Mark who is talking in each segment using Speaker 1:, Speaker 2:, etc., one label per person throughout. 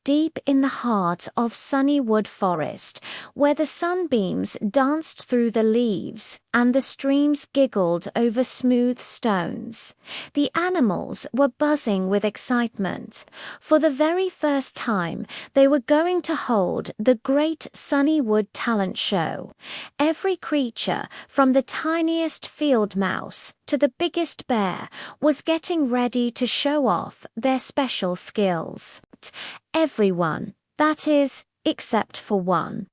Speaker 1: deep in the heart of sunny wood forest, where the sunbeams danced through the leaves and the streams giggled over smooth stones. The animals were buzzing with excitement. For the very first time, they were going to hold the Great Sunnywood Talent Show. Every creature, from the tiniest field mouse to the biggest bear, was getting ready to show off their special skills. Everyone, that is, except for one.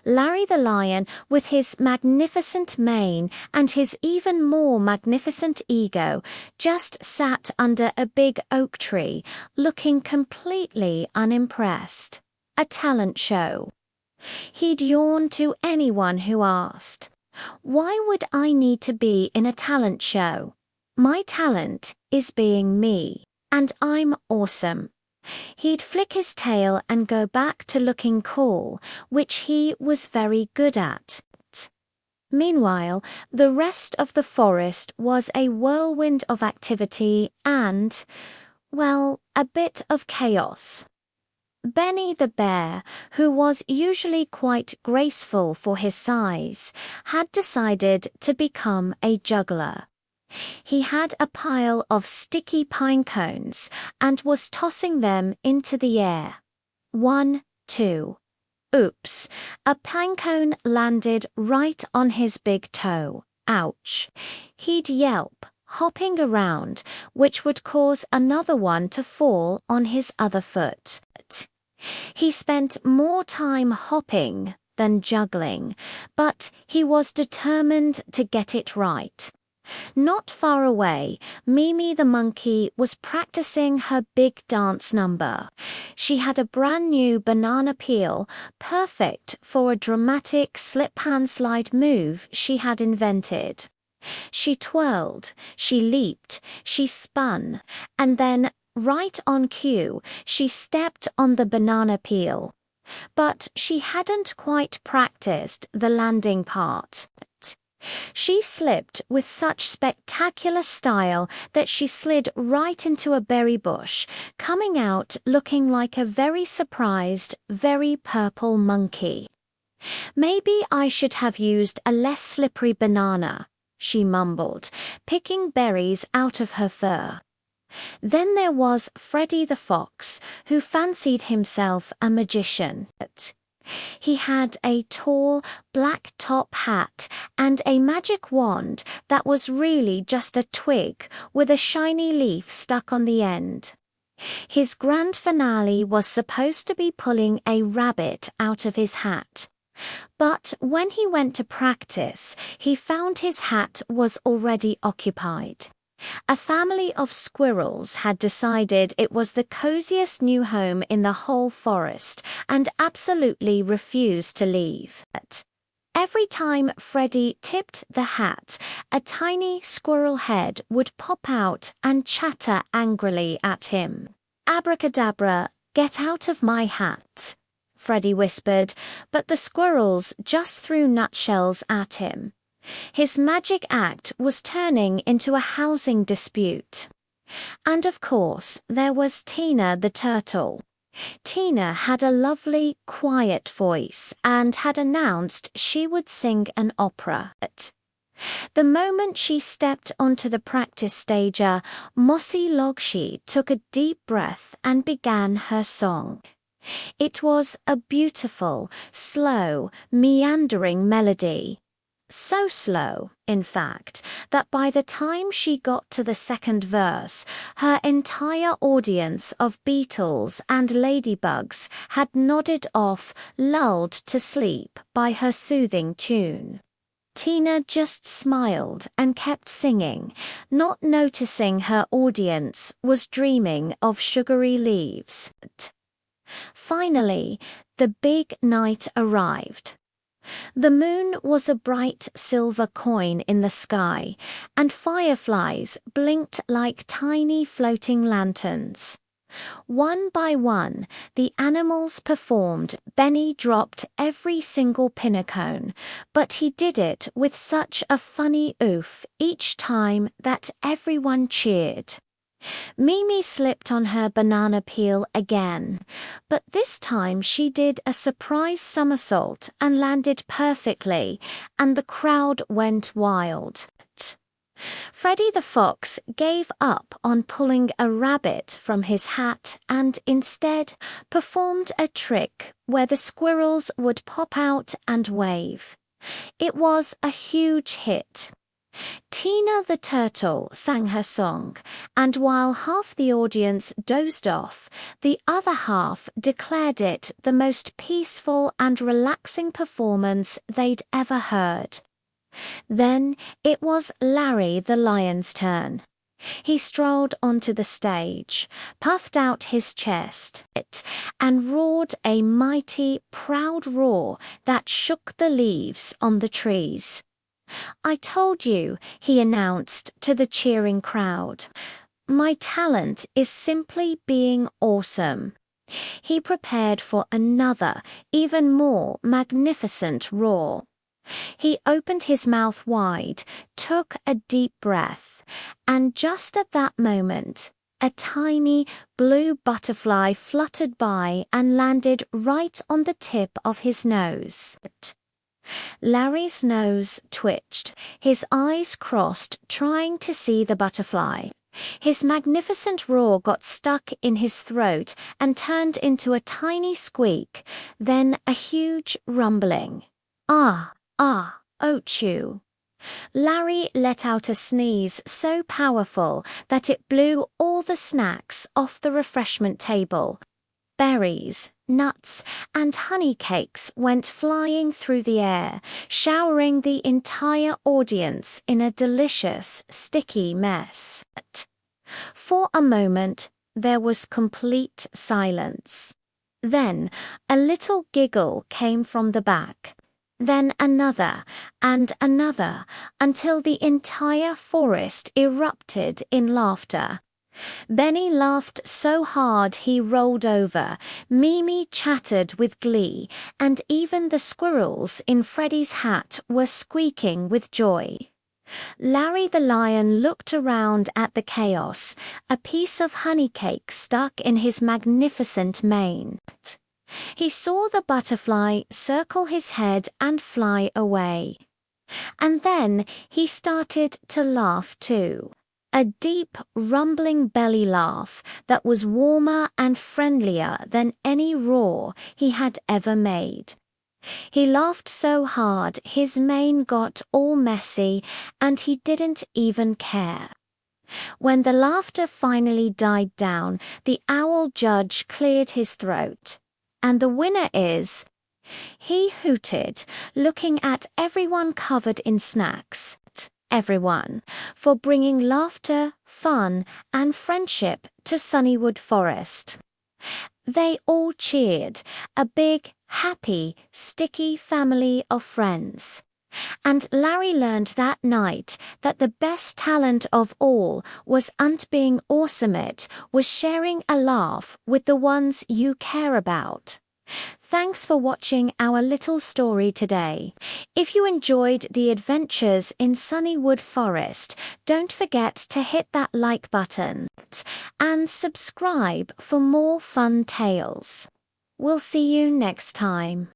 Speaker 1: Larry the lion, with his magnificent mane and his even more magnificent ego, just sat under a big oak tree, looking completely unimpressed. A talent show. He'd yawn to anyone who asked, "Why would I need to be in a talent show? My talent is being me, and I'm awesome." He'd flick his tail and go back to looking cool, which he was very good at. Meanwhile, the rest of the forest was a whirlwind of activity and, well, a bit of chaos. Benny the bear, who was usually quite graceful for his size, had decided to become a juggler. He had a pile of sticky pine cones and was tossing them into the air. 1, 2. Oops, a pine cone landed right on his big toe. Ouch. He'd yelp, hopping around, which would cause another one to fall on his other foot. He spent more time hopping than juggling, but he was determined to get it right. Not far away, Mimi the monkey was practicing her big dance number. She had a brand new banana peel, perfect for a dramatic slip-hand-slide move she had invented. She twirled, she leaped, she spun, and then, right on cue, she stepped on the banana peel. But she hadn't quite practiced the landing part. She slipped with such spectacular style that she slid right into a berry bush, coming out looking like a very surprised, very purple monkey. "Maybe I should have used a less slippery banana," she mumbled, picking berries out of her fur. Then there was Freddie the fox, who fancied himself a magician. He had a tall, black top hat and a magic wand that was really just a twig with a shiny leaf stuck on the end. His grand finale was supposed to be pulling a rabbit out of his hat. But when he went to practice, he found his hat was already occupied. A family of squirrels had decided it was the coziest new home in the whole forest and absolutely refused to leave. Every time Freddie tipped the hat, a tiny squirrel head would pop out and chatter angrily at him. "Abracadabra, get out of my hat," Freddie whispered, but the squirrels just threw nutshells at him. His magic act was turning into a housing dispute. And of course, there was Tina the turtle. Tina had a lovely, quiet voice and had announced she would sing an opera. The moment she stepped onto the practice stage, Mossy Logshi took a deep breath and began her song. It was a beautiful, slow, meandering melody. So slow, in fact, that by the time she got to the second verse, her entire audience of beetles and ladybugs had nodded off, lulled to sleep by her soothing tune. Tina just smiled and kept singing, not noticing her audience was dreaming of sugary leaves. Finally, the big night arrived. The moon was a bright silver coin in the sky, and fireflies blinked like tiny floating lanterns. One by one, the animals performed. Benny dropped every single pinnacone, but he did it with such a funny oof each time that everyone cheered. Mimi slipped on her banana peel again, but this time she did a surprise somersault and landed perfectly, and the crowd went wild. Freddie the Fox gave up on pulling a rabbit from his hat and instead performed a trick where the squirrels would pop out and wave. It was a huge hit. Tina the Turtle sang her song, and while half the audience dozed off, the other half declared it the most peaceful and relaxing performance they'd ever heard. Then it was Larry the Lion's turn. He strolled onto the stage, puffed out his chest, and roared a mighty, proud roar that shook the leaves on the trees. "I told you," he announced to the cheering crowd. "My talent is simply being awesome." He prepared for another, even more magnificent roar. He opened his mouth wide, took a deep breath, and just at that moment, a tiny blue butterfly fluttered by and landed right on the tip of his nose. Larry's nose twitched, his eyes crossed, trying to see the butterfly. His magnificent roar got stuck in his throat and turned into a tiny squeak, then a huge rumbling. Ah, oh-chew. Larry let out a sneeze so powerful that it blew all the snacks off the refreshment table. Berries, nuts, and honey cakes went flying through the air, showering the entire audience in a delicious, sticky mess. For a moment, there was complete silence. Then a little giggle came from the back. Then another and another, until the entire forest erupted in laughter. Benny laughed so hard he rolled over, Mimi chattered with glee, and even the squirrels in Freddie's hat were squeaking with joy. Larry the Lion looked around at the chaos, a piece of honey cake stuck in his magnificent mane. He saw the butterfly circle his head and fly away. And then he started to laugh too. A deep, rumbling belly laugh that was warmer and friendlier than any roar he had ever made. He laughed so hard his mane got all messy, and he didn't even care. When the laughter finally died down, the owl judge cleared his throat. "And the winner is," he hooted, looking at everyone covered in snacks. Everyone, for bringing laughter, fun, and friendship to Sunnywood Forest. They all cheered, a big, happy, sticky family of friends. And Larry learned that night that the best talent of all wasn't being awesome, it was sharing a laugh with the ones you care about. Thanks for watching our little story today. If you enjoyed the adventures in Sunnywood Forest, don't forget to hit that like button and subscribe for more fun tales. We'll see you next time.